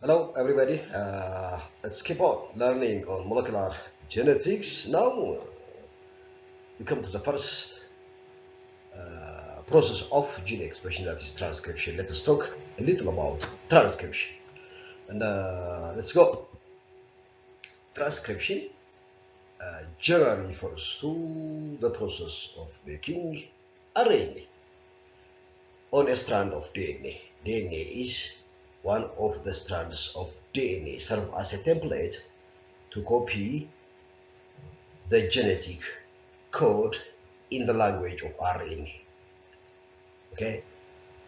Hello, everybody. Let's keep on learning on molecular genetics. Now, we come to the first process of gene expression, that is transcription. Let us talk a little about transcription. And let's go. Transcription generally refers to the process of making RNA on a strand of DNA. DNA is one of the strands of DNA serve as a template to copy the genetic code in the language of RNA. Okay,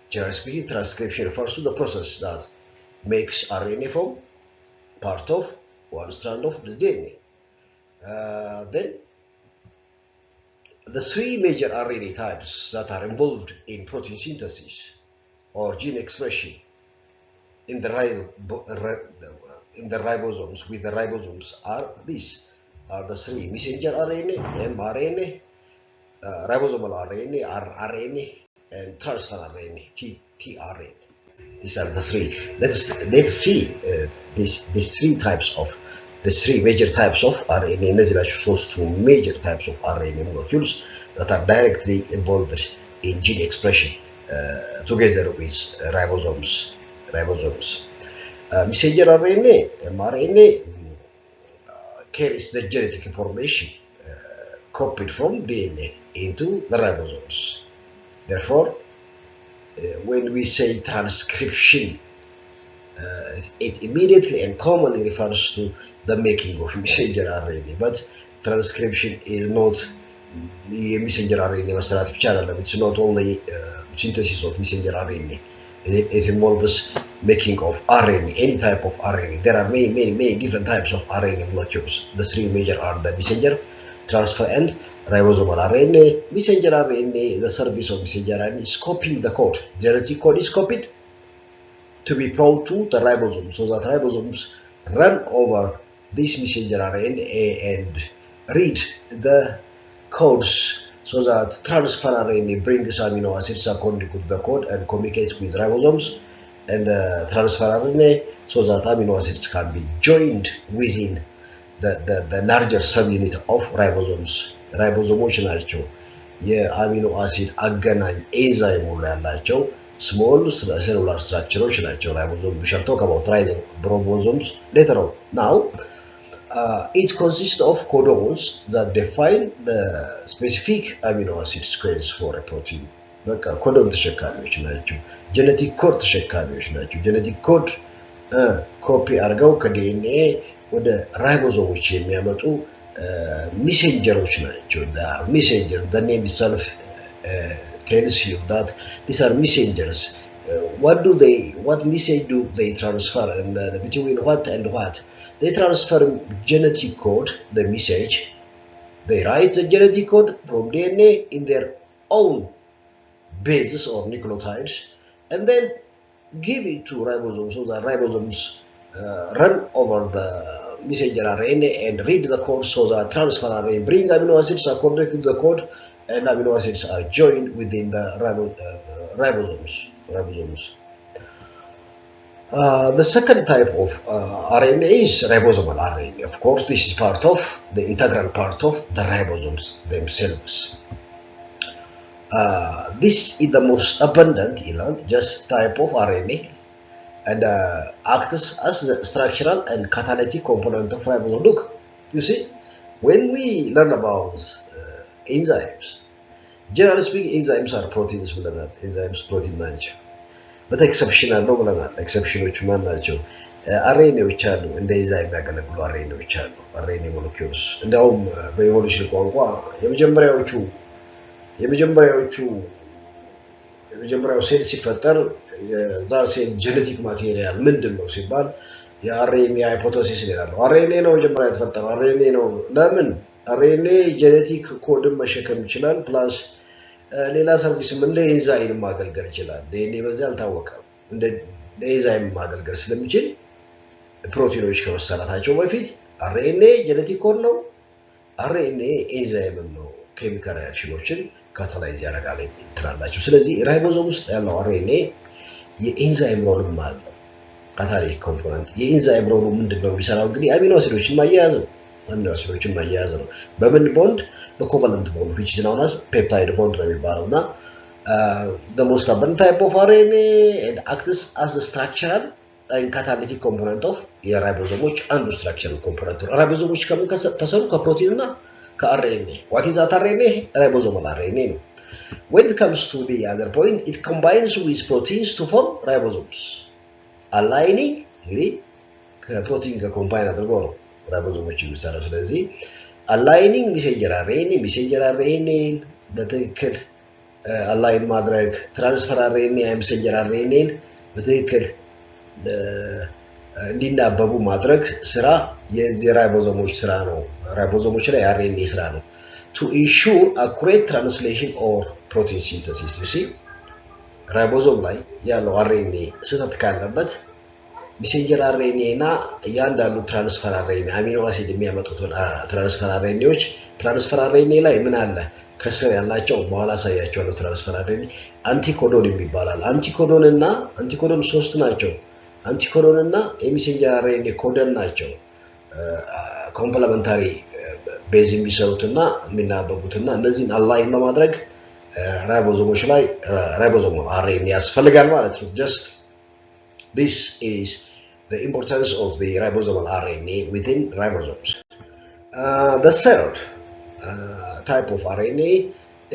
generally speaking, transcription refers to the process that makes RNA from part of one strand of the DNA. Then the three major RNA types that are involved in protein synthesis or gene expression in the ribosomes with the ribosomes are these are the three: messenger RNA, mRNA, ribosomal RNA, rRNA, and transfer RNA, tRNA. These are the three. Let's see these three types of the three major types of RNA. እነዚህ ናቸው ሶስቱ major types of RNA molecules that are directly involved in gene expression together with ribosomes. Messenger RNA, mRNA, carries the genetic information copied from DNA into the ribosomes. Therefore, when we say transcription, it immediately and commonly refers to the making of messenger RNA. But transcription is not messenger RNA. It's not only synthesis of messenger RNA. It involves making of RNA, any type of RNA. There are many different types of RNA molecules. The three major are the messenger, transfer, and ribosomal RNA. Messenger RNA, the service of messenger RNA is copying the code. Genetic code is copied to be brought to the ribosome, so that ribosomes run over this messenger RNA and read the codes, so that transfer RNA brings amino acids according to the code and communicates with ribosomes, and transfer RNA so that amino acids can be joined within the larger subunit of ribosomes. ribosomoች ናቸው የአሚኖ አሲድ አገናኝ ኤንዛይም ያላቸው small cellular structures ናቸው ribosomes. We shall talk about ribosomes later on. Now, it consists of codons that define the specific amino acid sequence for a protein. በቃ ኮዶን ተሸካሚዎች ናቸው። ጄኔቲክ ኮድ ተሸካሚዎች ናቸው። ጄኔቲክ ኮድ ኮፒ አድርገው ከዲኤንኤ ወደ ራይቦዞሞች የሚያመጡ ሜሴንጀሮች ናቸው። messenger, the name itself tells you that these are messengers. What message do they transfer, and between what and what? They transfer genetic code, the message. They write the genetic code from DNA in their own bases or nucleotides, and then give it to ribosomes, so that ribosomes run over the messenger RNA and read the code, so that transfer RNA bring amino acids according to the code, and amino acids are joined within the ribosomes. The second type of RNA is ribosomal RNA. Of course, this is part of the integral part of the ribosomes themselves. This is the most abundant just type of RNA, and acts as the structural and catalytic component of ribosome. Look, you see, when we learn about enzymes, generally speaking, enzymes are proteins. Enzymes protein ናቸው። but exceptional ነው ብለናል። ኤክሰፕሽኖች ማን ናቸው? አርኤንኤዎች አሉ፣ እንደ ኤንዛይም የሚያገለግሉ አርኤንኤዎች አሉ። አርኤንኤ ሞለኪውልስ እንደውም በኢቮሉሽን ቋንቋ የመጀመሪያው ሴል ሲፈጠር የዛ ሴል ጄኔቲክ ማቴሪያል ምንድነው ሲባል የአርኤንኤ ሃይፖቴሲስ ነው። አርኤንኤ ነው መጀመሪያ የተፈጠረው። አርኤንኤ ነው። ለምን? አርኤንኤ ጄኔቲክ ኮድን መሸከም ይችላል፣ ፕላስ ሌላ ሰርቪስም እንደ ኤንዛይም ማገልገል ይችላል። ዲኤንኤ በዚህ አልታወቀም። እንደ ኤንዛይም ማገልገል ስለሚችል ፕሮቲኖች ከመሰራታቸው በፊት አርኤንኤ ጄኔቲክ ኮድ ነው፣ አርኤንኤ ኤንዛይም ነው። ኬሚካል ሪአክሽኖችን ካታላይዝ ያደርጋል ትላላችሁ። ስለዚህ ራይቦዞም ውስጥ ያለው አርኤንኤ የኤንዛይም ሮልም አለው። ካታሊቲክ ኮምፖነንት የኢንዛይም ሮሉ ምንድነው የሚሰራው እንግዲህ አሚኖ አሲዶችን ማያያዝ ነው በምን ቦንድ በኮቫለንት ቦንድ which is known as peptide bond ነው የሚባለውና the most abundant type of RNA and acts as the structural and catalytic component of የራይቦዞሞች አንዱ structural component ነው ራይቦዞሞች ከምን ተሰሩ ከፕሮቲን እና ከአርኤንኤ what is that RNA ribosomal RNA ነው when it comes to the other point it combines with proteins to form ribosomes aligning እንግዲህ ከፕሮቲን ጋር ኮምባይን አድርጎ ነው ራይቦዞሞች የሚሰራው ስለዚህ aligning messenger RNA በትክክል አላይን ማድረግ ትራንስፈር RNA messenger RNA በትክክል እንዲናበቡ ማድረግ ስራ የራይቦዞሞች ስራ ነው ራይቦዞሞች ላይ RNA ስራ ነው to ensure accurate translation or protein synthesis you see ራይቦዞም ላይ ያለው RNA ስህተት ካለበት messenger RNA እና ያንዳንዱ ትራንስፈር RNA አሚኖ አሲድ የሚያመጡት ትራንስፈር RNAዎች ትራንስፈር RNA ላይ ምን አለ ከስር ያላቸው በኋላ ሳያቸዋለሁ ትራንስፈር RNA አንቲኮዶን ይባላል አንቲኮዶን ሶስት ናቸው አንቲኮዶን እና የሜሴንጀር RNA ኮደን ናቸው ኮምፕሊመንታሪ ቤዝ የሚሰሩትና የሚናበቡትና እነዚህን አላይን በማድረግ ራይቦዞሞች ላይ ራይቦዞም RNA ያስፈልጋል ማለት ነው just this is the importance of the ribosomal RNA within ribosomes the third type of RNA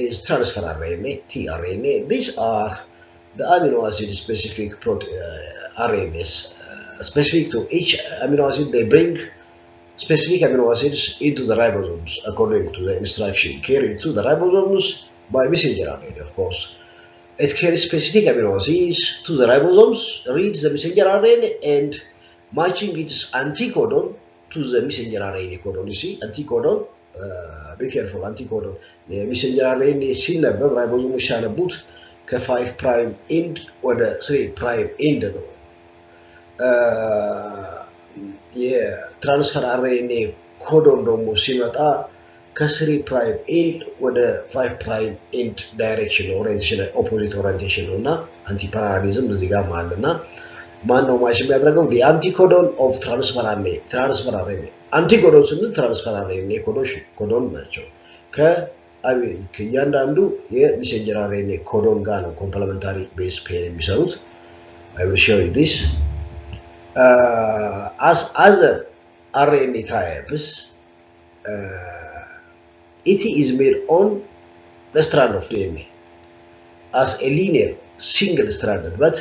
is transfer RNA tRNA these are the amino acid specific RNAs specific to each amino acid they bring specific amino acids into the ribosomes according to the instruction carried to the ribosomes by messenger RNA of course it carries specific amino acids to the ribosomes reads the messenger RNA and matching its anticodon to the messenger RNA codon you see anticodon be careful anticodon the messenger RNA ሲነበብ ራይቦዞሞች ሲያነቡት ከ5 prime end ወደ 3 prime end ነው የትራንስፈር RNA ኮዶን ደግሞ ሲመጣ ከ3 prime end ወደ 5 prime end direction orientation opposite orientation ነውና አንቲ ፓራሊዝም እዚህ ጋር ማለትና ማን ነው ማሽ የሚያደርገው the anticodon of transfer RNA አንቲኮዶን ስንል ትራንስፈር RNA ኮዶን ናቸው ከእያንዳንዱ የሜሴንጀር RNA ኮዶን ጋር ነው ኮምፕሊመንታሪ ቤዝ ፔር የሚሰሩት I will show you this as other RNA types it is made on the strand of DNA as a linear single stranded but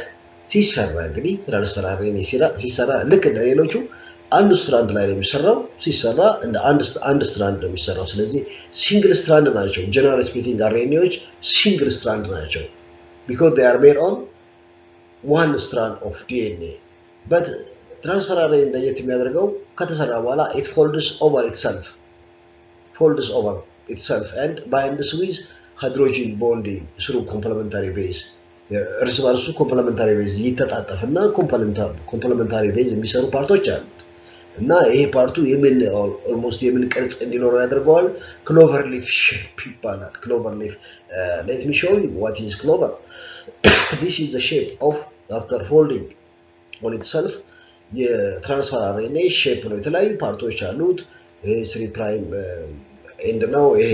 ሲሰራ እንግዲህ ትራንስፈር RNA ሲሰራ ልክ እንደሌሎቹ አንድ ስትራንድ ላይ ነው የሚሰራው ሲሰራ እንደ አንድ ስትራንድ ነው የሚሰራው ስለዚህ ሲንግል ስትራንድ ናቸው ጀነራል ስፒኪንግ RNAዎች ሲንግል ስትራንድ ናቸው because they are made on one strand of DNA but transfer RNA እንደየት የሚያደርገው ከተሰራ በኋላ it folds over itself and binds with hydrogen bonding through complementary base እርስ በርሱ ኮምፕሊመንታሪ ቤዝ ይተጣጠፍና ኮምፕሊመንታሪ ቤዝ የሚሰሩ ፓርቶች አሉ እና ይሄ ፓርቱ የምን ኦልሞስት የምን ቅርጽ እንዲኖረው ያደርገዋል ክሎቨር ሊፍ ሼፕ ይባላል ክሎቨር ሊፍ let me show you what is clover this is the shape of after folding on itself የትራንስፈር RNA ሼፕ ነው የተለያዩ ፓርቶች አሉት 3 prime end ነው ይሄ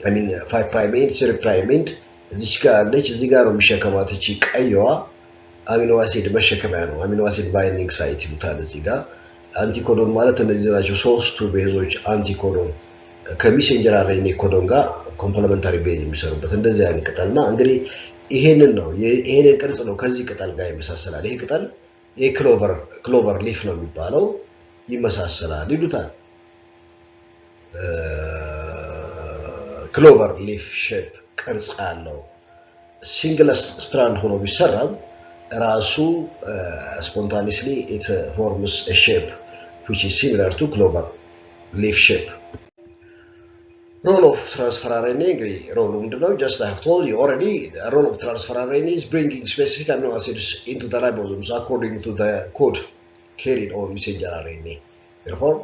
I mean 5 prime end 3 prime end እዚህ ጋር አለች እዚህ ጋር ነው የሚሸከማት እቺ ቀይዋ አሚኖ አሲድ መሸከሚያ ነው አሚኖ አሲድ ባይንዲንግ ሳይት ይሉታል እዚህ ጋር አንቲኮዶን ማለት እነዚህ ናቸው ሶስቱ ቤዞች አንቲኮዶን ከሜሴንጀር RNA ኮዶን ጋር ኮምፕሊመንታሪ ቤዝ የሚሰሩበት እንደዚህ አይነት ቅጠልና እንግዲህ ይሄንን ቅርጽ ነው ከዚህ ቅጠል ጋር ይመሳሰላል ይሄ ቅጠል ክሎቨር ሊፍ ነው የሚባለው ይመሳሰላል ይሉታል ክሎቨር ሊፍ ሼፕ ቅርጽ አለው ሲንግል ስትራንድ ሆኖ ቢሰራም ራሱ spontaneously it forms a shape which is similar to clover leaf shape role of transfer RNA role ምንድነው just I have told you already the role of transfer RNA is bringing specific amino acids into the ribosomes according to the code carried on messenger RNA therefore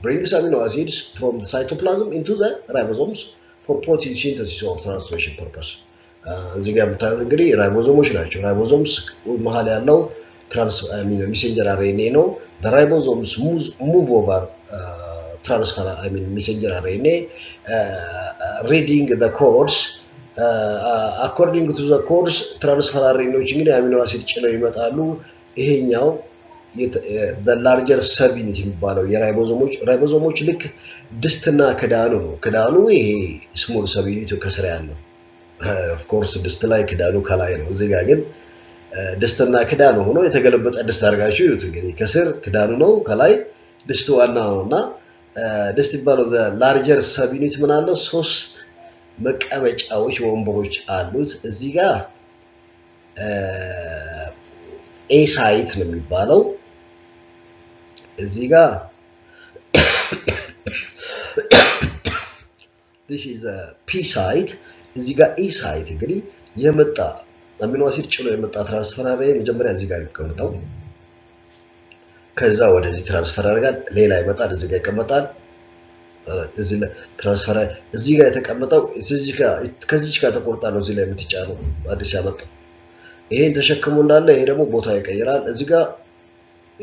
brings amino acids from the cytoplasm into the ribosomes for protein synthesis or translation purpose እዚህ ጋር የምታዩት እንግዲህ ራይቦዞሞች ናቸው ራይቦዞምስ መሃል ያለው messenger RNA ነው the ribosomes move over transfer messenger RNA reading the codes according to the codes transfer RNAዎች እንግዲህ አሚኖ አሲድ ጭነው ይመጣሉ ይሄኛው the larger subunit የሚባለው የራይቦዞሞች ልክ ድስትና ክዳኑ ነው ክዳኑ ይሄ small subunit ከስር ያለው of course ድስት ላይ ክዳኑ ከላይ ነው እዚህ ጋር ግን ድስትና ክዳኑ ሆኖ የተገለበጠ ድስት አድርጋችሁ ይዩት እንግዲህ ከስር ክዳኑ ነው ከላይ ድስቱ ዋናው ነውና ድስት ይባላል the larger subunit ምን አለው ሶስት መቀመጫዎች ወንበሮች አሉት እዚህ ጋር A site ነው የሚባለው እዚህ ጋር this is a P site እዚህ ጋር E site እንግዲህ የመጣ አሚኖ አሲድ ጭኖ የመጣ ትራንስፈር አርኤንኤ መጀመሪያ እዚህ ጋር ይቀመጣል ከዛ ወደዚህ ትራንስፈር አርጋል ሌላ ይመጣል እዚህ ጋር ይቀመጣል እዚህ ላይ ትራንስፈር እዚህ ጋር የተቀመጠው እዚህ ጋር ከዚህ ጋር ተቆርጣለው እዚህ ላይ የምትጫነው አዲስ ያመጣው ይሄን ተሸክሞ እንዳለ ይሄ ደግሞ ቦታ ይቀየራል እዚህ ጋር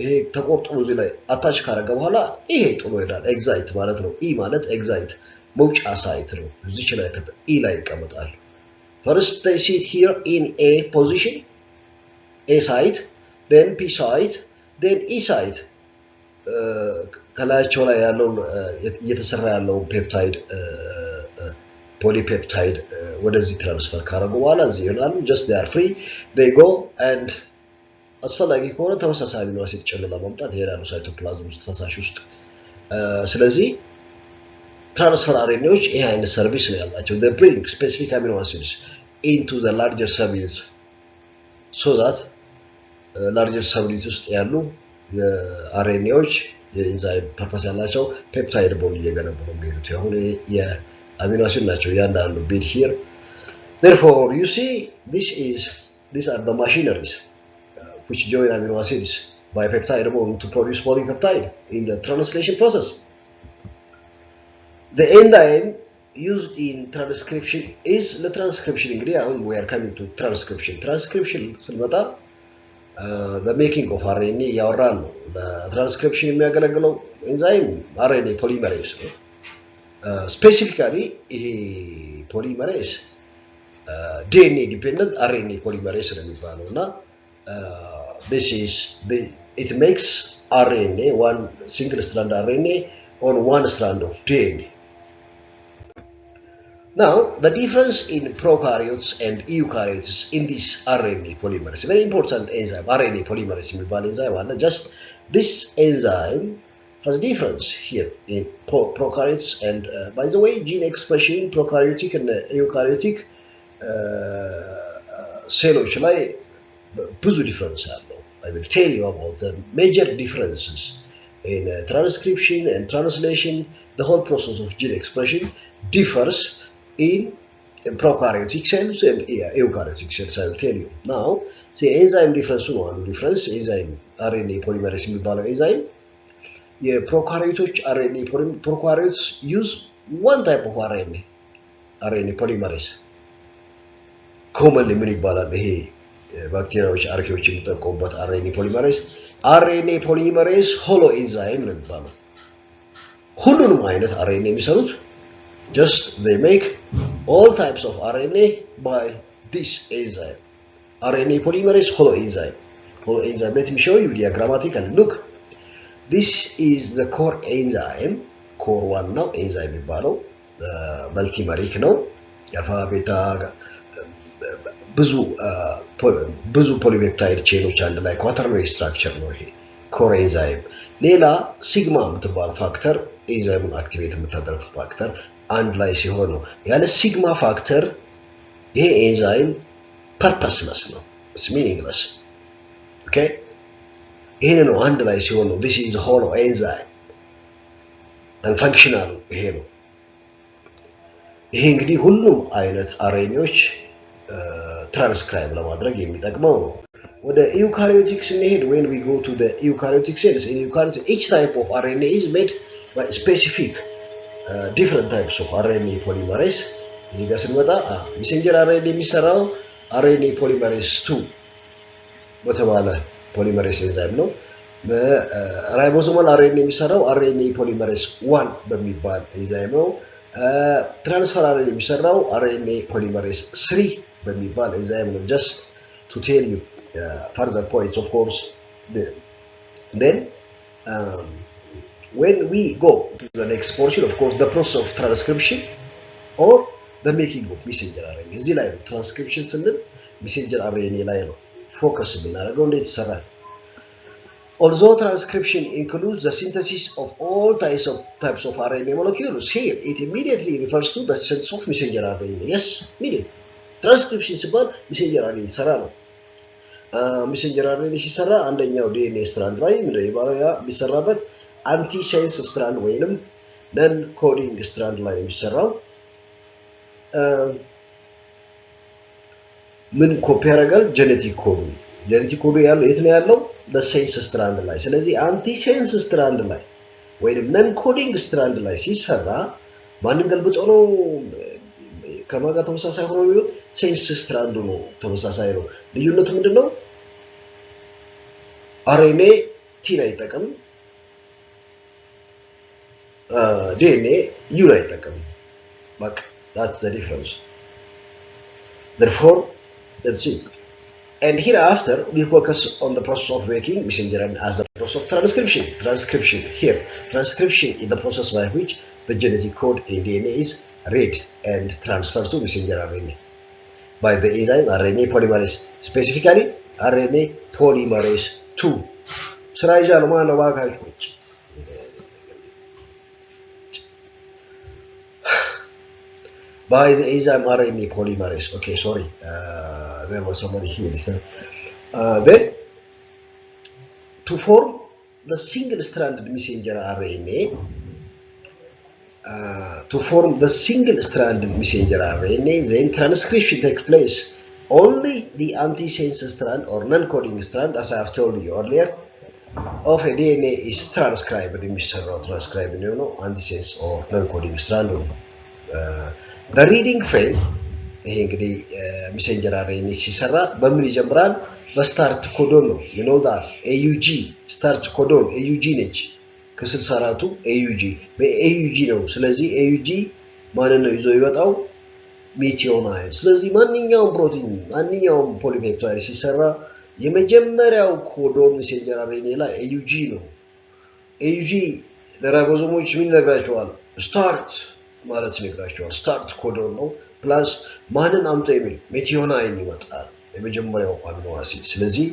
ይሄ ተቆርጦ እዚህ ላይ አታች ካረገ በኋላ ይሄ ጥሎ ይላል ኤግዛይት ማለት ነው ኢ ማለት ኤግዛይት መውጫ ሳይት ነው እዚህ ላይ ኢ ላይ ይቀመጣል first they sit here in A position A site then P site then E site ከላያቸው ላይ ያለው እየተሰራ ያለው ፔፕታይድ polypeptide ወደዚህ ትራንስፈር ካረጉ በኋላ እዚህ ይሆናሉ just they are free they go and አስፈላጊ ከሆነ ተመሳሳይ አሚኖ አሲድ ጭነው ለማምጣት ይሄዳሉ ሳይቶፕላዝም ውስጥ ፈሳሽ ውስጥ ስለዚህ ትራንስፈር አርኤንኤዎች ይሄ አይነት ሰርቪስ ነው ያላቸው they bring specific amino acids into the larger subunit so that larger subunit ውስጥ ያሉ የአርኤንኤዎች የኢንዛይም ፐርፐስ ያላቸው ፔፕታይድ ቦንድ እየገነቡ ነው የሚሄዱት አሁን የአሚኖ አሲድ ናቸው ያንዳንዱ bit here therefore you see these are the machineries which join amino acids by peptide bond to produce polypeptide in the translation process the enzyme used in transcription is the transcription እንግዲህ አሁን we are coming to transcription ስንመጣ the making of RNA ያወራን ነው ለትራንስክሪፕሽን የሚያገለግለው ኤንዛይም RNA polymerase ነው specifically ይሄ polymerase DNA dependent RNA polymerase ነው የሚባለውና it makes RNA one single strand RNA on one strand of DNA now the difference in prokaryotes and eukaryotes in this RNA polymerase very important enzyme RNA polymerase የሚባል enzyme አለ just this enzyme has difference here in prokaryotes and by the way gene expression prokaryotic and eukaryotic ሴሎች ላይ ብዙ ዲፈረንስ አለው I will tell you about the major differences in transcription and translation the whole process of gene expression differs in prokaryotic cells and eukaryotic cells I will tell you now see enzyme difference one difference enzyme RNA polymerase የሚባለው enzyme የፕሮካሪዮቶች RNA prokaryotes use one type of RNA polymerase commonly ምን ይባላል ይሄ ባክቴሪያዎች አርኪዎች የሚጠቀሙበት RNA polymerase ሆሎ enzyme ነው የሚባለው ሁሉንም አይነት RNA የሚሰሩት just they make all types of RNA by this enzyme RNA polymerase holo enzyme let me show you diagrammatically look this is the core enzyme core one now enzyme የሚባለው መልቲመሪክ ነው alpha beta ብዙ polypeptide ቼኖች አንድ ላይ quaternary structure ነው ይሄ core enzyme ሌላ ሲግማ የምትባል ፋክተር ኤንዛይሙን አክቲቬት የምታደርግ ፋክተር አንድ ላይ ሲሆን ነው ያለ ሲግማ ፋክተር ይሄ ኤንዛይም ፐርፐስለስ ነው it's meaningless okay ይሄ ነው አንድ ላይ ሲሆን ነው this is the whole enzyme and functional ይሄ ነው ይሄ እንግዲህ ሁሉም አይነት አርኤንኤዎች ትራንስክራይብ ለማድረግ የሚጠቅመው ነው ወደ eukaryotic ስንሄድ when we go to the eukaryotic cells in eukaryotic each type of RNA is made by specific different types of RNA polymerase እዚህ ጋር ስንመጣ messenger RNA የሚሰራው RNA polymerase 2 በተባለ ፖሊመሬስ ኤንዛይም ነው። ራይቦዞማል አርኤንኤ የሚሰራው አርኤንኤ ፖሊመሬስ 1 በሚባል ኤንዛይም ነው። ትራንስፈር አርኤንኤ የሚሰራው አርኤንኤ ፖሊመሬስ 3 በሚባል ኤንዛይም ነው። just to tell you further points, of course. Then when we go to the next portion, of course, the process of transcription or the making of messenger RNA. እዚህ ላይ ነው ትራንስክሪፕሽን ስንል messenger RNA ላይ ነው ፎከስ የምናደርገው እንዴት ይሰራል። Although transcription includes the synthesis of all types of RNA molecules, here it immediately refers to the synthesis of messenger RNA. Yes, immediately. Transcription ሲባል messenger RNA ይሰራ ነው። messenger RNA ሲሰራ አንደኛው DNA strand ላይ ምንድነው የሚሰራበት አንቲሴንስ ስትራንድ ወይንም ነን ኮዲንግ ስትራንድ ላይ የሚሰራው ምን ኮፒ ያደርጋል ጄኔቲክ ኮዱ ያለው የት ነው ያለው በሴንስ ስትራንድ ላይ ስለዚህ አንቲሴንስ ስትራንድ ላይ ወይንም ነን ኮዲንግ ስትራንድ ላይ ሲሰራ ማንን ገልብጦ ነው ከማጋ ተመሳሳይ ሆኖ ነው ሴንስ ስትራንድ ነው ተመሳሳይ ነው ልዩነቱ ምንድነው RNA ቲ ላይ ተጠቀም DNA U ላይ ተጠቀም በቃ that's the difference therefore let's see and hereafter we focus on the process of making messenger RNA as a process of transcription here transcription is the process by which the genetic code in DNA is read and transferred to messenger RNA by the enzyme RNA polymerase specifically RNA polymerase 2 ስራ ይዣል ማነው ባካችሁ by the enzyme RNA polymerase. Okay, sorry, there was somebody here. Then, to form the single-stranded messenger RNA, then transcription takes place. Only the antisense strand or non-coding strand, as I have told you earlier, of a DNA is transcribed in antisense or non-coding strand. The reading frame ይሄ እንግዲህ messenger RNA ሲሰራ በምን ይጀምራል በስታርት ኮዶን ነው you know that AUG ስታርት ኮዶን AUG ነች ከ64ቱ AUG በAUG ነው ስለዚህ AUG ማንን ነው ይዞ ይወጣው ሜቲዮናይን ስለዚህ ማንኛውም ፕሮቲን ማንኛውም ፖሊፔፕታይድ ሲሰራ የመጀመሪያው ኮዶን messenger RNA ላይ AUG ነው AUG ለራይቦዞሞች ምን ይነግራቸዋል ስታርት ማለት ይነግራቸዋል ስታርት ኮዶን ነው ፕላስ ማንን አምጣ የሚል ሜቲዮናይን ይመጣል የመጀመሪያው አሚኖ አሲድ ስለዚህ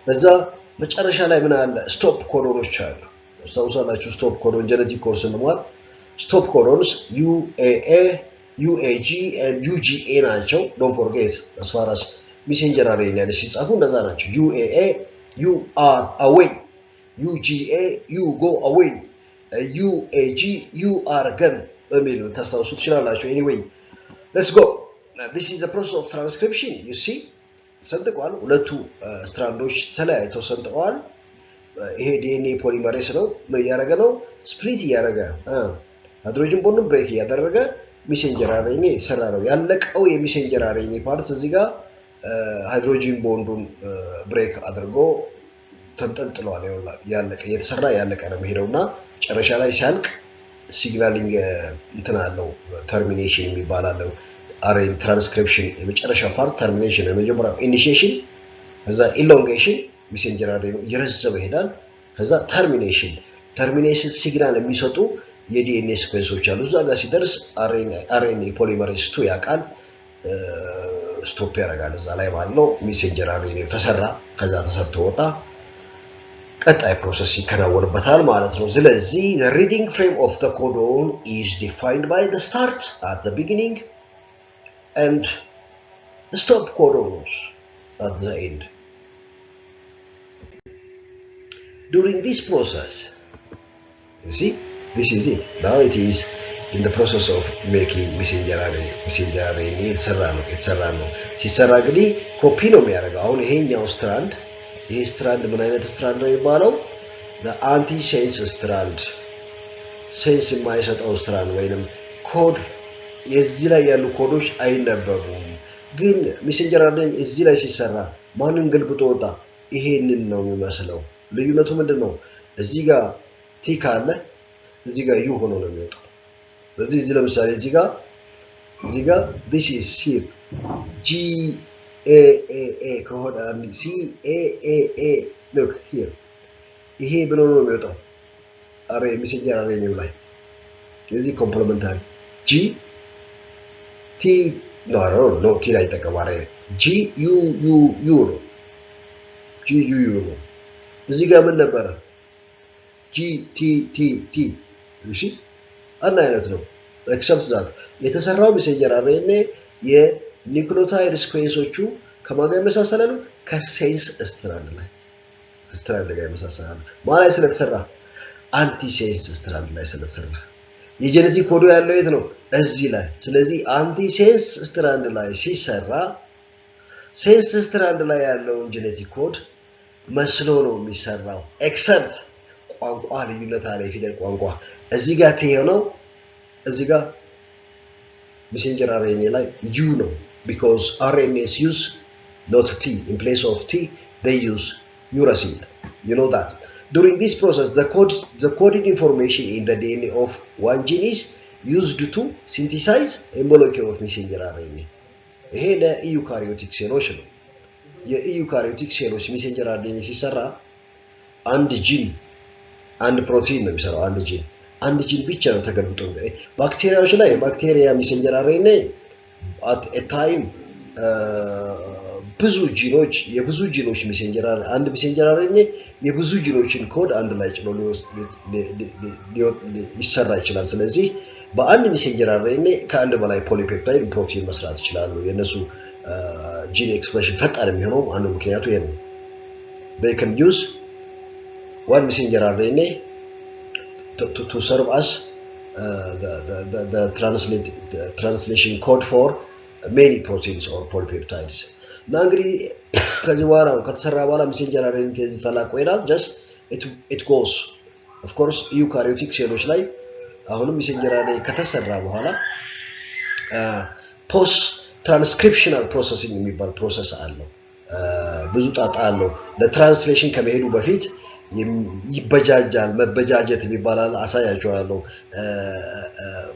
በዛ መጨረሻ ላይ ምን አለ ስቶፕ ኮዶኖች አሉ ታውሳላችሁ ስቶፕ ኮዶን ጄኔቲክ ኮርስ ነው ስቶፕ ኮዶንስ UAA UAG and UGA ናቸው don't forget as far as messenger RNA ሲጻፉ እንደዛ ናቸው UAA you are away UGA you go away UAG you are gone በሚል ተስተውሱ ትችላላችሁ anyway let's go now this is the process of transcription you see ሰንጥቀዋል ሁለቱ ስትራንዶች ተለያይተው ሰንጥቀዋል ይሄ DNA ፖሊመሬስ ነው ምን ያደረገ ነው ስፕሊት ያደረገ ሃይድሮጅን ቦንዱን ብሬክ ያደረገ messenger RNA ሰራ ነው ያለቀው የmessenger RNA ፓርት እዚህ ጋር ሃይድሮጅን ቦንዱን ብሬክ አድርጎ ተንጠልጥሏል ያለቀ የተሰራ ያለቀ ነው ሄደውና ጨረሻ ላይ ሲያልቅ signaling internal termination የሚባላለው RNA transcription የመጨረሻ ፓርት termination የመጀመሪያው initiation ከዛ elongation messenger RNA ይረዘበ ይሄዳል ከዛ termination ሲግናል የሚሰጡ የዲኤንኤ ሲኩዌንሶች አሉ እዛ ጋር ሲደርስ RNA polymerase 2 ያቃል ስቶፕ ያደርጋል እዛ ላይ ማለት ነው messenger RNA ተሰራ ከዛ ተሰርቶ ወጣ ቀጣይ ፕሮሰስ ይከናወንበታል ማለት ነው ስለዚህ the reading frame of the codon is defined by the start at the beginning and the stop codons at the end during this process you see this is it now it is in the process of making messenger RNA የተሰራ ነው ሲሰራ እንግዲህ ኮፒ ነው የሚያደርገው አሁን ይሄኛው ስትራንድ ይሄ ስትራንድ ምን አይነት ስትራንድ ነው የሚባለው the anti-sense strand ሴንስ የማይሰጠው ስትራንድ ወይንም ኮድ የዚህ ላይ ያሉ ኮዶች አይነበቡም ግን messenger RNA እዚህ ላይ ሲሰራ ማንን ገልብጦ ወጣ ይሄንን ነው የሚመስለው። ልዩነቱ ምንድነው? እዚህ ጋር ቲ ካለ እዚህ ጋር ዩ ሆኖ ነው የሚወጣው። ስለዚህ እዚህ ለምሳሌ እዚህ ጋር this is here G A A A ከሆነ C A A A look here ይሄ ብሎ ነው የሚወጣው አሬ ሜሴንጀር አሬኒው ላይ። ስለዚህ ኮምፕሊመንታሪ G T no T ላይ ተቀባሪ G U U U ነው G U U ነው። እዚህ ጋር ምን ነበረ? G T T T እሺ አንድ አይነት ነው except that የተሰራው ሜሴንጀር አርኤንኤ የኒውክሊዮታይድ ስኩዌንሶቹ ከማን ጋር ይመሳሰላሉ? ከሴንስ ስትራንድ ጋር ይመሳሰላሉ። ማለት ላይ ስለተሰራ አንቲ ሴንስ ስትራንድ ላይ ስለተሰራ የጄኔቲክ ኮዱ ያለው የት ነው? እዚህ ላይ። ስለዚህ አንቲ ሴንስ ስትራንድ ላይ ሲሰራ ሴንስ ስትራንድ ላይ ያለውን ጄኔቲክ ኮድ መስሎ ነው የሚሰራው። ኤክሰፕት ቋንቋ ልዩነት አለ። የፊደል ቋንቋ እዚህ ጋር ነው እዚህ ጋር ሜሴንጀር አርኤንኤ ላይ ዩ ነው because RNAs use not T in place of T they use uracil. You know that during this process the coded information in the DNA of one gene is used to synthesize a molecule of messenger RNA. ይሄ ለኢዩካሪዮቲክ ሴሎች ነው። የኢዩካሪዮቲክ ሴሎች ሜሴንጀር አርኤንኤ ሲሰራ አንድ ጂን አንድ ፕሮቲን ነው የሚሰራው። አንድ ጂን ብቻ ነው ተገልብጦ። ባክቴሪያዎች ላይ ባክቴሪያ ሜሴንጀር አርኤንኤ at a time የብዙ ጂኖች ሜሴንጀር አንድ ሜሴንጀር አርኤንኤ የብዙ ጂኖችን ኮድ አንድ ላይ ጭኖ ሊሰራ ይችላል። ስለዚህ በአንድ ሜሴንጀር አርኤንኤ ከአንድ በላይ ፖሊፔፕታይድ ፕሮቲን መስራት ይችላሉ። የነሱ ጂን ኤክስፕሬሽን ፈጣን የሚሆነው አንዱ ምክንያቱ ይሄ ነው። they can use one messenger RNA to serve as the translation code for many proteins or polypeptides. እና እንግዲህ ከዚህ በኋላ ከተሰራ በኋላ ሜሴንጀር አርኤንኤ ከዚህ ተላቆ ይላል just it goes of course eukaryotic ሴሎች ላይ አሁንም ሜሴንጀር አርኤንኤ ከተሰራ በኋላ post transcriptional processing የሚባል ፕሮሰስ አለው። ብዙ ጣጣ አለው። ለትራንስሌሽን ከመሄዱ በፊት ይበጃጃል። መበጃጀት የሚባላል አሳያችኋለሁ።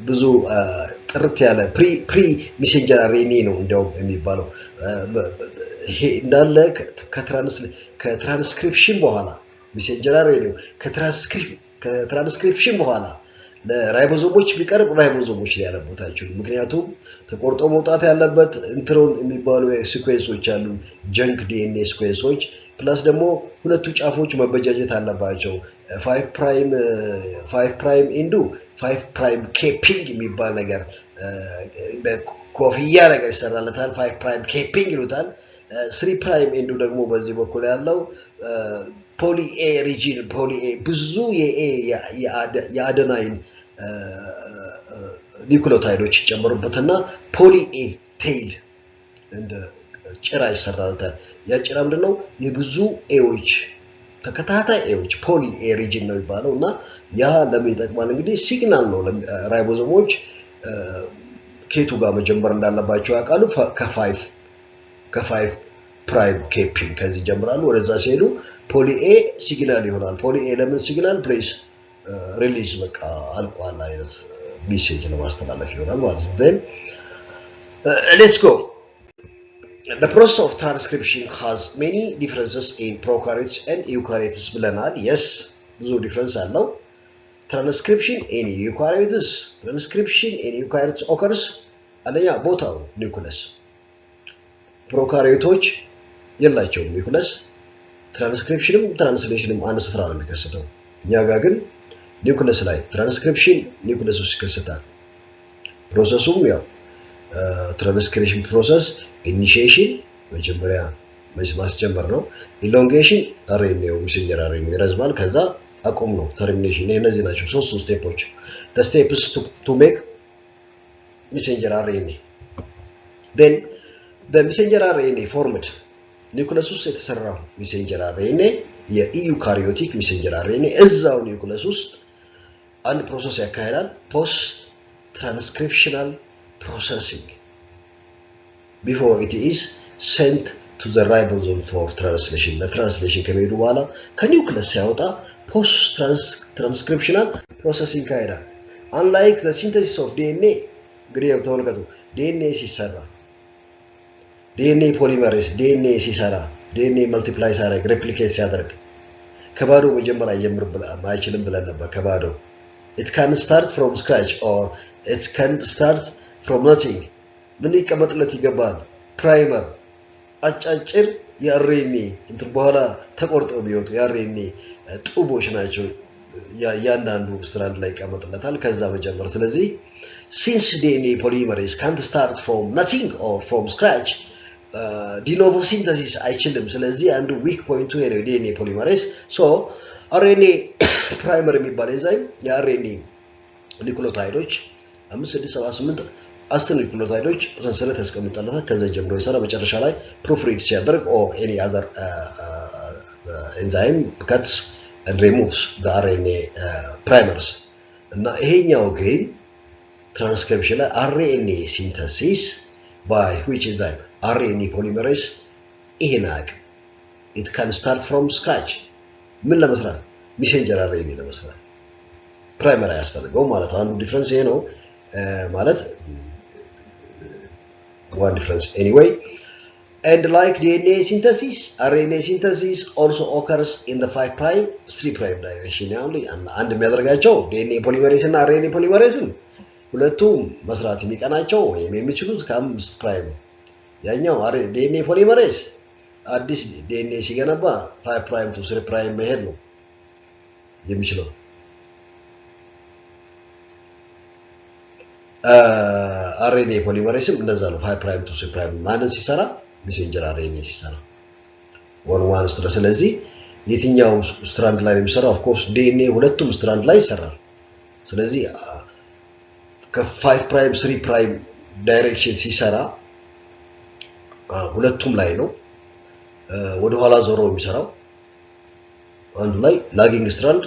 ብዙ ጥርት ያለ ፕሪ ሜሴንጀር አርኤንኤ ነው እንደውም የሚባለው። ይሄ እንዳለ ከትራንስክሪፕሽን በኋላ ሜሴንጀር አርኤንኤ ከትራንስክሪፕሽን በኋላ ለራይቦዞሞች ቢቀርብ ራይቦዞሞች ሊያነቡት አይችሉም። ምክንያቱም ተቆርጦ መውጣት ያለበት ኢንትሮን የሚባሉ ሲኩዌንሶች አሉ፣ ጀንክ ዲኤንኤ ሲኩዌንሶች ፕላስ ደግሞ ሁለቱ ጫፎች መበጃጀት አለባቸው። 5 ፕራይም ኢንዱ 5 ፕራይም ኬፒንግ የሚባል ነገር ኮፍያ ነገር ይሰራለታል። 5 ፕራይም ኬፒንግ ይሉታል። 3 ፕራይም ኢንዱ ደግሞ በዚህ በኩል ያለው ፖሊ ኤ ሪጂን ፖሊ ኤ ብዙ የአደናይን ኒውክሊዮታይዶች ይጨመሩበትና ፖሊ ኤ ቴይል እንደ ጭራ ይሰራልታል። ያ ጭራ ምንድነው? የብዙ ኤዎች ተከታታይ ኤዎች ፖሊ ኤ ሪጂን ነው የሚባለው። እና ያ ለምን ይጠቅማል? እንግዲህ ሲግናል ነው። ራይቦዞሞች ከቱ ጋር መጀመር እንዳለባቸው ያውቃሉ። ከ5 ፕራይም ኬፒንግ ከዚህ ጀምራሉ። ወደዛ ሲሄዱ ፖሊ ኤ ሲግናል ይሆናል። ፖሊ ኤ ለምን ሲግናል? ፕሬስ ሪሊዝ በቃ አልቋል አይነት ሜሴጅ ለማስተላለፍ ይሆናል ማለት ነው። then let's go. The process of transcription has many differences in prokaryotes and eukaryotes ብለናል። yes ብዙ ዲፈረንስ አለው። transcription in eukaryotes occurs አንደኛ ቦታው ኒውክለስ። ፕሮካሪዮቶች የላቸውም ኒውክለስ። ትራንስክሪፕሽንም ትራንስሌሽንም አንድ ስፍራ ነው የሚከሰተው። እኛ ጋር ግን ኒውክለስ ላይ ትራንስክሪፕሽን ኒውክለስ ውስጥ ይከሰታል። ፕሮሰሱም ያው ትራንስክሪፕሽን ፕሮሰስ ኢኒሺዬሽን መጀመሪያ ማስጀመር ነው። ኢሎንጌሽን አርኤንኤው ሜሴንጀር አርኤንኤ ይረዝማል። ከዛ አቁም ነው ተርሚኔሽን። እነዚህ ናቸው ሶስቱ ስቴፖች። the steps to make messenger RNA. then the messenger RNA formed ኒውክለስ ውስጥ የተሰራው ሜሴንጀር አርኤንኤ የኢዩካሪዮቲክ ሜሴንጀር አርኤንኤ እዛው ኒውክለስ ውስጥ አንድ ፕሮሰስ ያካሂዳል። ፖስት ትራንስክሪፕሽናል processing before it is sent to the ribosome for translation ለትራንስሌሽን ከመሄዱ በኋላ ከኒውክለስ ሲያወጣ post transcriptional processing ካሄዳል unlike the synthesis of DNA እንግዲህ ተመልከቱ DNA ሲሰራ DNA polymerase DNA ሲሰራ DNA multiply ሲያደርግ replicate ሲያደርግ ከባዶ መጀመሪያ አይጀምር አይችልም ብለን ነበር ከባዶ it can start from scratch or it can start from nothing ምን ይቀመጥለት ይገባል ፕራይመር አጫጭር የአርኤንኤ እንትን በኋላ ተቆርጠው ቢወጡ የአርኤንኤ ጡቦች ናቸው ያንዳንዱ ስትራንድ ላይ ይቀመጥለታል ከዛ መጀመር ስለዚህ since DNA polymerase can't start from nothing or from scratch de novo synthesis አይችልም ስለዚህ አንዱ weak point ነው DNA polymerase so RNA primer የሚባል ኤንዛይም የአርኤንኤ ኒውክሊዮታይዶች 5 6 7 8 10 ኒውክሊዮታይዶች ሰንሰለት ያስቀምጣለታል ከዛ ጀምሮ ይሰራ መጨረሻ ላይ ፕሮፍሪድ ሲያደርግ or any other enzyme cuts and removes the RNA primers እና ይሄኛው ግን ትራንስክሪፕሽን ላይ RNA synthesis by which enzyme RNA polymerase ይሄናቅ it can start from scratch ምን ለመስራት ሜሴንጀር RNA ለመስራት ፕራይመር ያስፈልገው ማለት አንዱ ዲፈረንስ ይሄ ነው ማለት one difference anyway and like DNA synthesis RNA synthesis also occurs in the 5 prime 3 prime direction only and የሚያደርጋቸው DNA polymerase እና RNA polymerase ሁለቱም መስራት የሚቀናቸው ወይም የሚችሉት ከ5 prime ያኛው DNA polymerase አዲስ DNA ሲገነባ 5 prime to 3 prime መሄድ ነው የሚችለው RNA polymerase እንደዛ ነው 5 prime to 3 prime ማለት ሲሰራ ሜሴንጀር RNA ሲሰራ one ስለዚህ የትኛው ስትራንድ ላይ የሚሰራው of course DNA ሁለቱም ስትራንድ ላይ ይሰራል ስለዚህ ከ5 prime 3 prime ዳይሬክሽን ሲሰራ ሁለቱም ላይ ነው ወደ ኋላ ዞሮ የሚሰራው አንዱ ላይ lagging strand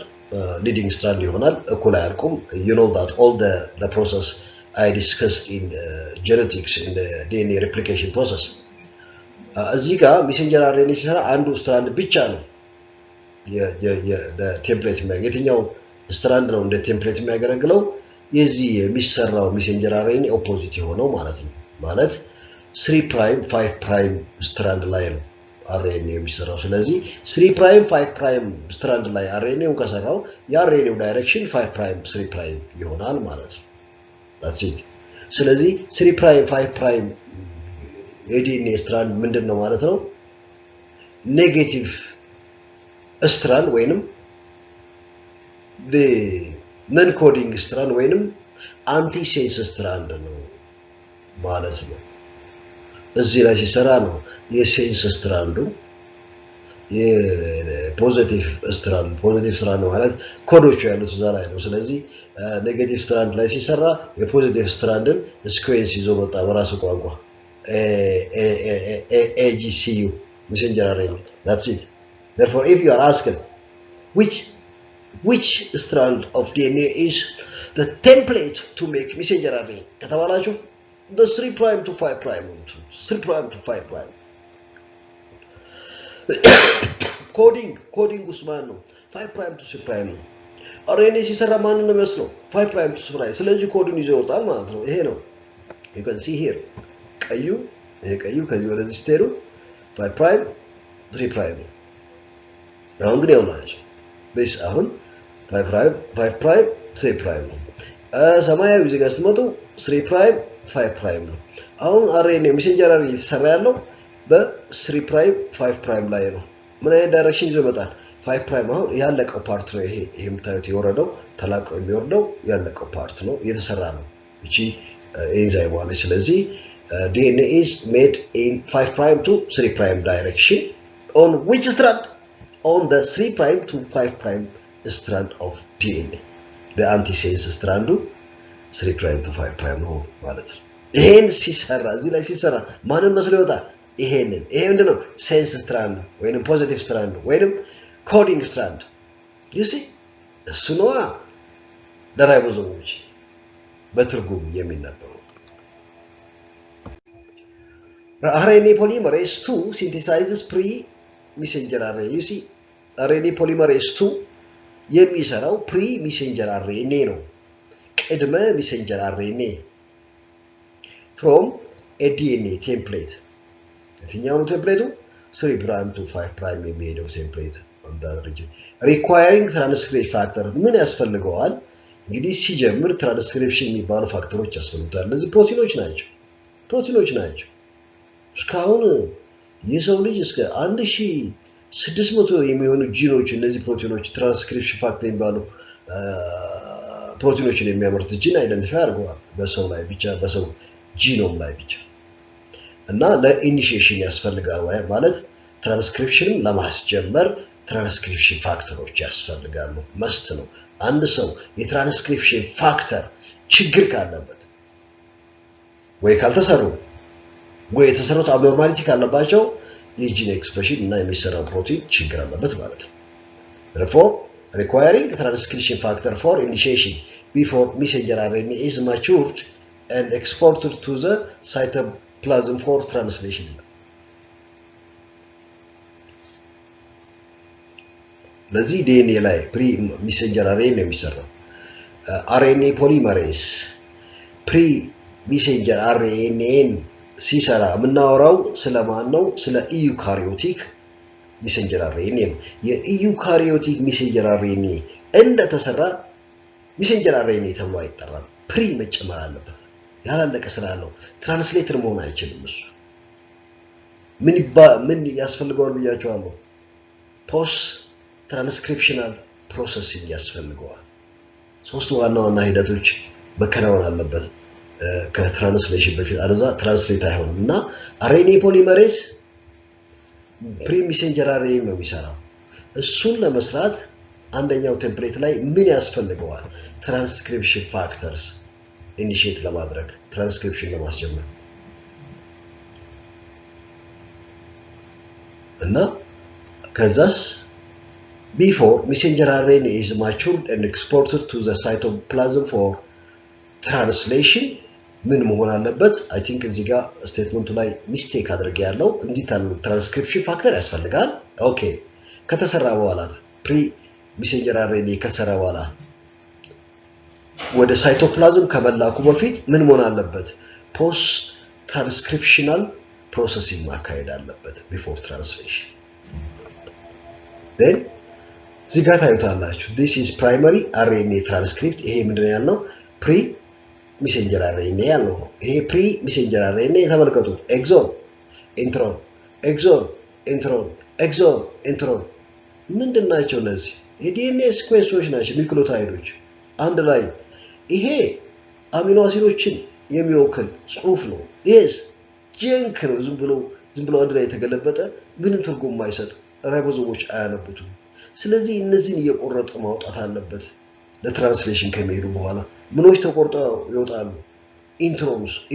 leading strand ይሆናል እኩል አያልቁም you know that all the process I discussed in genetics in the DNA replication process እዚህ ጋር ሜሴንጀር RNA ሲሰራ አንዱ ስትራንድ ብቻ ነው ቴምፕሌት የትኛው ስትራንድ ነው እንደ ቴምፕሌት የሚያገለግለው የዚህ የሚሰራው ሜሴንጀር RNA ኦፖዚት የሆነው ማለት ነው ማለት 3 prime 5 prime ስትራንድ ላይ ነው RNA የሚሰራው ስለዚህ 3 prime 5 prime ስትራንድ ላይ RNA ከሰራው የRNA ዳይሬክሽን 5 prime 3 prime ይሆናል ማለት ነው that's it ስለዚህ 3 prime 5 prime የDNA ስትራንድ ምንድነው ማለት ነው ኔጌቲቭ ስትራንድ ወይንም the non coding strand ወይንም አንቲ ሴንስ ስትራንድ ነው ማለት ነው እዚህ ላይ ሲሰራ ነው የሴንስ ስትራንዱ የፖዚቲቭ ስትራንድ ማለት ኮዶቹ ያሉት እዛ ላይ ነው ስለዚህ ኔጌቲቭ ስትራንድ ላይ ሲሰራ የፖዚቲቭ ስትራንድን ስኩዌንስ ይዞ መጣ በራሱ ቋንቋ AGCU messenger RNA that's it therefore if you are asked which strand of DNA is the template to make messenger RNA ከተባላችሁ the 3 prime to 5 prime 3 prime to 5 prime coding ውስጥ ማን ነው 5 prime to 6 prime ነው RNA ሲሰራ ማን ነው የሚመስለው 5 prime to 6 prime ስለዚህ ኮዱን ይዞ ይወጣል ማለት ነው ይሄ ነው you can see here ቀዩ ከዚህ ወደዚህ ስትሄዱ 5 prime 3 prime አሁን ግን ያውላችሁ this አሁን 5 prime 3 prime ሰማያዊ እዚህ ጋር ስትመጡ 3 prime 5 prime ነው አሁን RNA ሜሴንጀር RNA እየተሰራ ያለው በ3 prime 5 prime ላይ ነው ምን አይነት ዳይሬክሽን ይዞ ይመጣል 5 prime አሁን ያለቀው ፓርት ነው ይሄ የምታዩት የወረደው ተላቆ የሚወርደው ያለቀው ፓርት ነው እየተሰራ ነው እቺ ኤንዛይም ማለት ስለዚህ DNA is made in 5 prime to 3 prime direction on which strand on the 3 prime to 5 prime strand of DNA the antisense strand 3 prime to 5 prime ነው ማለት ነው ይሄን ሲሰራ እዚህ ላይ ሲሰራ ማንን መስሎ ይወጣል ይሄ ምንድነው ሴንስ ስትራንድ ወይንም ፖዚቲቭ ስትራንድ ወይንም ኮዲንግ ስትራንድ you see እሱ ነው በራይቦዞሞች በትርጉም የሚነበረው RNA polymerase 2 synthesizes pre-messenger RNA. You see, RNA polymerase 2 የሚሰራው pre-messenger RNA ነው። ቅድመ messenger RNA from a DNA template. የትኛው ቴምፕሌቱ 3 prime to 5 prime የሚሄደው ቴምፕሌት requiring transcription factor ምን ያስፈልገዋል? እንግዲህ ሲጀምር ትራንስክሪፕሽን የሚባሉ ፋክተሮች ያስፈልጉታል። እነዚህ ፕሮቲኖች ናቸው። እስካሁን የሰው ልጅ እስከ 1600 የሚሆኑ ጂኖች እነዚህ ፕሮቲኖች ትራንስክሪፕሽን ፋክተር የሚባሉ ፕሮቲኖችን የሚያመርት ጂን አይደንቲፋይ አድርገዋል በሰው ላይ ብቻ በሰው ጂኖም ላይ ብቻ እና ለኢኒሺዬሽን ያስፈልጋል ማለት ትራንስክሪፕሽን ለማስጀመር ትራንስክሪፕሽን ፋክተሮች ያስፈልጋሉ መስት ነው አንድ ሰው የትራንስክሪፕሽን ፋክተር ችግር ካለበት ወይ ካልተሰሩ ወይ የተሰሩት አብኖርማሊቲ ካለባቸው የጂን ኤክስፕሬሽን እና የሚሰራው ፕሮቲን ችግር አለበት ማለት ነው therefore requiring transcription factor for initiation before messenger RNA is matured and exported to the cytoplasm for translation. ለዚህ ዲኤንኤ ላይ ፕሪ ሜሴንጀር RNA የሚሰራው RNA ፖሊመሬዝ ፕሪ ሜሴንጀር RNAን ሲሰራ የምናወራው ስለማን ነው? ስለ ኢዩካሪዮቲክ ሜሴንጀር RNA ነው። የኢዩካሪዮቲክ ሜሴንጀር RNA እንደተሰራ ሜሴንጀር RNA ተብሎ አይጠራም። ፕሪ መጨመር አለበት። ያላለቀ ስላለው ትራንስሌተር መሆን አይችልም። እሱ ምን ያስፈልገዋል ብያቸዋለሁ? ፖስት ትራንስክሪፕሽናል ፕሮሰሲንግ ያስፈልገዋል። ሶስት ዋና ሂደቶች መከናወን አለበት ከትራንስሌሽን በፊት አለዛ ትራንስሌት አይሆንም እና RNA ፖሊመሬዝ ፕሪ ሜሴንጀር RNA ነው የሚሰራው። እሱን ለመስራት አንደኛው ቴምፕሌት ላይ ምን ያስፈልገዋል? ትራንስክሪፕሽን ፋክተርስ ኢኒሺየት ለማድረግ ትራንስክሪፕሽን ለማስጀመር እና ከዛስ before messenger RNA is matured and exported to the cytoplasm for translation ምን መሆን አለበት? I think እዚህ ጋር ስቴትመንቱ ላይ ሚስቴክ አድርጌ ያለው እንዲታል ትራንስክሪፕሽን ፋክተር ያስፈልጋል። ኦኬ ከተሰራ በኋላ ፕሪ ሜሴንጀር RNA ከተሰራ በኋላ ወደ ሳይቶፕላዝም ከመላኩ በፊት ምን መሆን አለበት? ፖስት ትራንስክሪፕሽናል ፕሮሰሲንግ ማካሄድ አለበት before translation. then እዚህ ጋር ታዩታላችሁ this is primary RNA transcript ይሄ ምንድነው ያልነው? ፕሪ ሜሴንጀር RNA ያልነው ይሄ ፕሪ ሜሴንጀር RNA ተመልከቱት ኤክሶን ኢንትሮን ኤክሶን ኢንትሮን ኤክሶን ኢንትሮን ምንድናቸው እነዚህ? የዲኤንኤ ሲኩዌንሶች ናቸው ኒውክሊዮታይዶች አንድ ላይ ይሄ አሚኖ አሲዶችን የሚወክል ጽሁፍ ነው። ይሄስ ጀንክ ነው ዝም ብሎ አንድ ላይ የተገለበጠ ምንም ትርጉም የማይሰጥ ራይቦዞሞች አያነቡትም። ስለዚህ እነዚህን እየቆረጠ ማውጣት አለበት። ለትራንስሌሽን ከመሄዱ በኋላ ምኖች ተቆርጠው ይወጣሉ?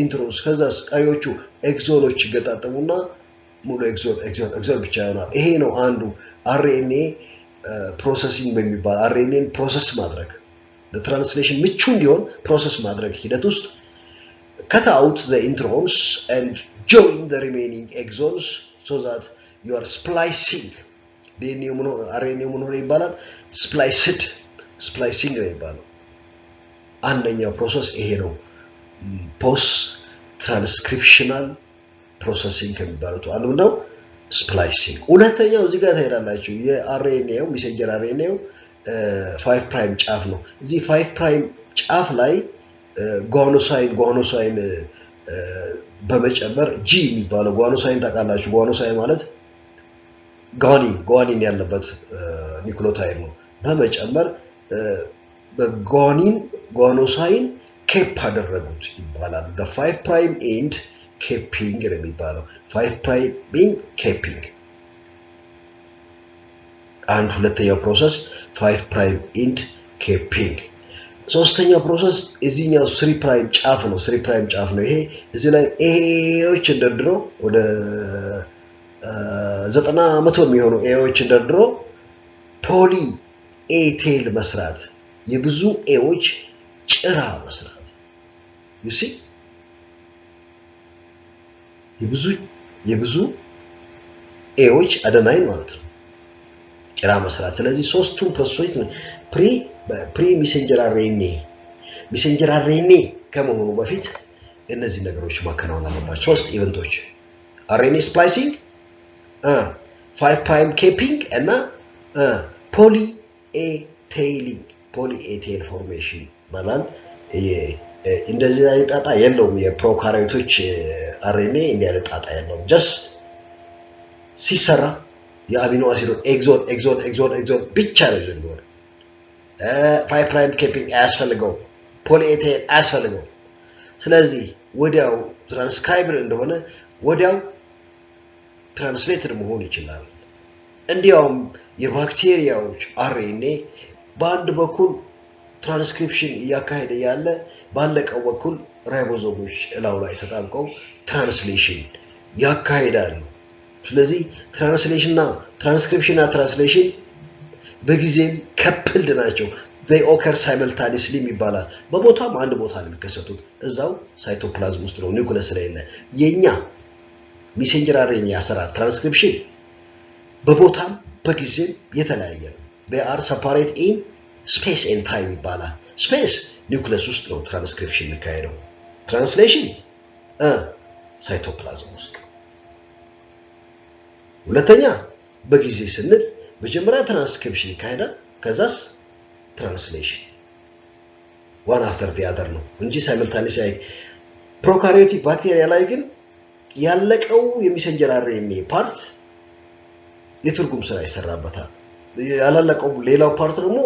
ኢንትሮንስ ከዛስ ቀሪዎቹ ኤክሶኖች ይገጣጠሙና ሙሉ ኤክሶን ብቻ ይሆናል። ይሄ ነው አንዱ RNA ፕሮሰሲንግ በሚባል RNAን ፕሮሰስ ማድረግ ለትራንስሌሽን ምቹ እንዲሆን ፕሮሰስ ማድረግ ሂደት ውስጥ cut out the introns and join the remaining exons so that you are splicing DNA RNA ምን ሆነ ይባላል? splicing ነው ይባላል። አንደኛው ፕሮሰስ ይሄ ነው ፖስት ትራንስክሪፕሽናል ፕሮሰሲንግ ከሚባሉት አንዱ ነው ስፕላይሲንግ። ሁለተኛው እዚህ ጋር ታይራላችሁ የአርኤንኤው ሜሴንጀር አርኤንኤው 5 ፕራይም ጫፍ ነው። እዚህ 5 ፕራይም ጫፍ ላይ ጓኖሳይን በመጨመር ጂ የሚባለው ጓኖሳይን ታውቃላችሁ? ጓኖሳይን ማለት ጓኒን ያለበት ኒውክሊዮታይድ ነው። በመጨመር ጓኖሳይን ኬፕ አደረጉት ይባላል። the 5 prime end capping ነው የሚባለው 5 prime end capping። አንድ ሁለተኛው ፕሮሰስ 5 prime end capping። ሶስተኛው ፕሮሰስ እዚህኛው 3 prime ጫፍ ነው። 3 prime ጫፍ ነው ይሄ። እዚህ ላይ ኤዎች እንደድሮ ወደ 90% የሚሆኑ ኤዎች እንደድሮ ፖሊ ኤቴል መስራት የብዙ ኤዎች ጭራ መስራት you see የብዙ ኤዎች አደናይን ማለት ነው ጭራ መስራት። ስለዚህ ሶስቱም ፕሮሰሶች ፕሪ ሜሴንጀር አርኤንኤ ከመሆኑ በፊት እነዚህ ነገሮች ማከናወን አለባቸው። ሶስት ኢቨንቶች አርኤንኤ ስፕላይሲንግ፣ 5 ፕራይም ኬፒንግ እና ፖሊ ኤ ቴይል ፎርሜሽን ይባላል። እንደዚህ አይነት ጣጣ የለውም። የፕሮካሪዮቶች አርኤንኤ እንዲህ አይነት ጣጣ የለውም። ጀስት ሲሰራ የአሚኖ አሲዶች ኤግዞን ብቻ ነው የሚሆነው። 5 ፕራይም ኬፒንግ አያስፈልገው፣ ፖሊ ኤ ቴይል አያስፈልገው። ስለዚህ ወዲያው ትራንስክራይብድ እንደሆነ ወዲያው ትራንስሌትድ መሆን ይችላል። እንዲያውም የባክቴሪያዎች አርኤንኤ በአንድ በኩል ትራንስክሪፕሽን እያካሄደ ያለ ባለቀው በኩል ራይቦዞሞች እላው ላይ ተጣብቀው ትራንስሌሽን ያካሄዳሉ። ስለዚህ ትራንስክሪፕሽንና ትራንስሌሽን በጊዜም ከፕልድ ናቸው። they occur simultaneously ይባላል። በቦታም አንድ ቦታ ነው የሚከሰቱት፣ እዛው ሳይቶፕላዝም ውስጥ ነው፣ ኒውክለስ ላይ ነው። የኛ ሜሴንጀር አርኤንኤ አሰራር ትራንስክሪፕሽን በቦታም በጊዜም የተለያየ ነው። they are separate in space and time ይባላል። ስፔስ ኒውክለስ ውስጥ ነው ትራንስክሪፕሽን የሚካሄደው፣ ትራንስሌሽን ሳይቶፕላዝም ውስጥ። ሁለተኛ በጊዜ ስንል መጀመሪያ ትራንስክሪፕሽን ይካሄዳል፣ ከዛስ ትራንስሌሽን ዋን አፍተር ዲ አዘር ነው እንጂ ሳይመልታኒስ አይ። ፕሮካሪዮቲክ ባክቴሪያ ላይ ግን ያለቀው የሜሴንጀር አርኤንኤ ፓርት የትርጉም ስራ ይሰራበታል። ያላለቀው ሌላው ፓርት ደግሞ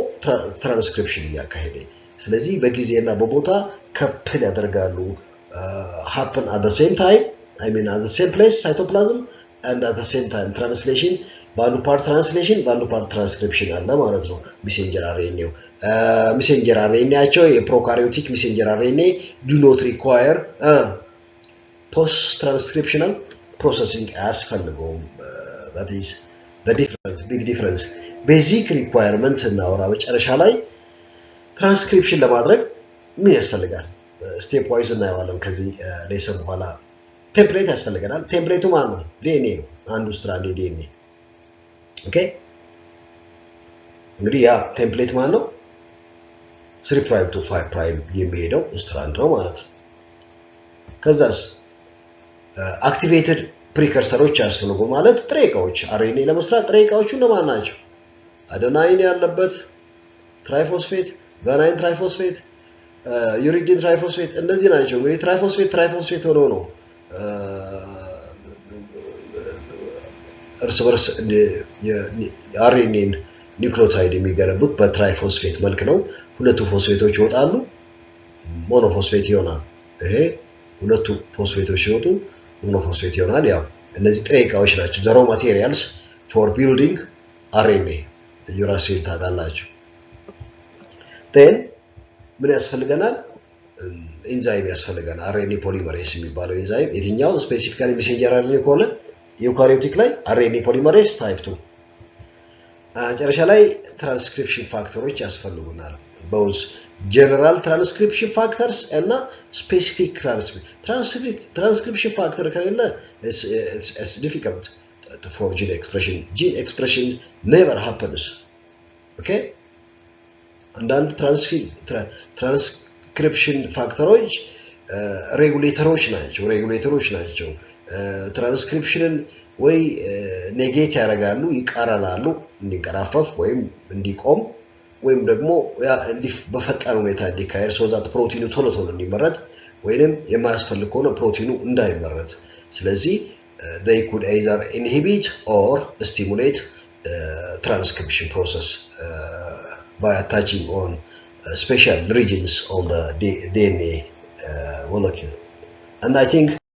ትራንስክሪፕሽን እያካሄደ። ስለዚህ በጊዜና በቦታ ከፕል ያደርጋሉ። happen at the same time, I mean at the same place cytoplasm and at the same time translation በአንዱ ፓርት ትራንስሌሽን በአንዱ ፓርት ትራንስክሪፕሽን አለ ማለት ነው። ሜሴንጀር አርኤንኤው ሜሴንጀር አርኤንኤያቸው የፕሮካሪዮቲክ ሜሴንጀር አርኤንኤ do not require post transcriptional processing አያስፈልገውም። that is the difference, big difference. ቤዚክ ሪኳየርመንት እናወራ መጨረሻ ላይ ትራንስክሪፕሽን ለማድረግ ምን ያስፈልጋል? ስቴፕ ዋይዝ እናየዋለን። ከዚህ ሌሰን በኋላ ቴምፕሌት ያስፈልገናል። ቴምፕሌቱ ማን ነው? ዲኤንኤ ነው። አንዱ ስትራንድ ዲኤንኤ። ኦኬ እንግዲህ ያ ቴምፕሌት ማን ነው? 3 ፕራይም ቱ 5 ፕራይም የሚሄደው ስትራንድ ነው ማለት ነው። ከዛስ አክቲቬትድ ፕሪከርሰሮች ያስፈልጉ ማለት ጥሬ እቃዎች አርኤንኤ ለመስራት ጥሬ እቃዎቹ እነማን ናቸው? አደናይን ያለበት ትራይፎስፌት፣ ጋናይን ትራይፎስፌት፣ ዩሪዲን ትራይፎስፌት እነዚህ ናቸው። እንግዲህ ትራይፎስፌት ሆኖ ነው እርስ በርስ የአርኤንኤን ኒውክሊዮታይድ የሚገነቡት በትራይፎስፌት መልክ ነው። ሁለቱ ፎስፌቶች ይወጣሉ፣ ሞኖፎስፌት ይሆናል። ይሄ ሁለቱ ፎስፌቶች ሲወጡ ሞኖፎስፌት ይሆናል። ያው እነዚህ ጥሬ እቃዎች ናቸው። ዘ ሮ ማቴሪያልስ ፎር ቢልዲንግ አርኤንኤ ዩራሲል ታውቃላችሁ። ቴን ምን ያስፈልገናል? ኤንዛይም ያስፈልገናል። አርኤንኤ ፖሊመሬስ የሚባለው ኤንዛይም የትኛው ስፔሲፊካሊ ሜሴንጀር አርኤንኤ ከሆነ ዩካሪዮቲክ ላይ አርኤንኤ ፖሊመሬስ ታይፕ 2። መጨረሻ ላይ ትራንስክሪፕሽን ፋክተሮች ያስፈልጉናል። both general transcription factors እና specific transcription factor ከሌለ it's difficult for gene expression. Gene expression never happens. Okay? አንዳንድ ትራንስክሪፕሽን ፋክተሮች ሬጉሌተሮች ናቸው። ትራንስክሪፕሽንን ወይ ኔጌት ያደርጋሉ፣ ይቃረናሉ፣ እንዲንቀራፈፍ ወይም እንዲቆም ወይም ደግሞ በፈጣን ሁኔታ እንዲካሄድ ሶዛት ፕሮቲኑ ቶሎ እንዲመረት ወይንም የማያስፈልግ ከሆነ ፕሮቲኑ እንዳይመረት። ስለዚህ they could either inhibit or stimulate transcription process by attaching on special regions on the DNA molecule. And I think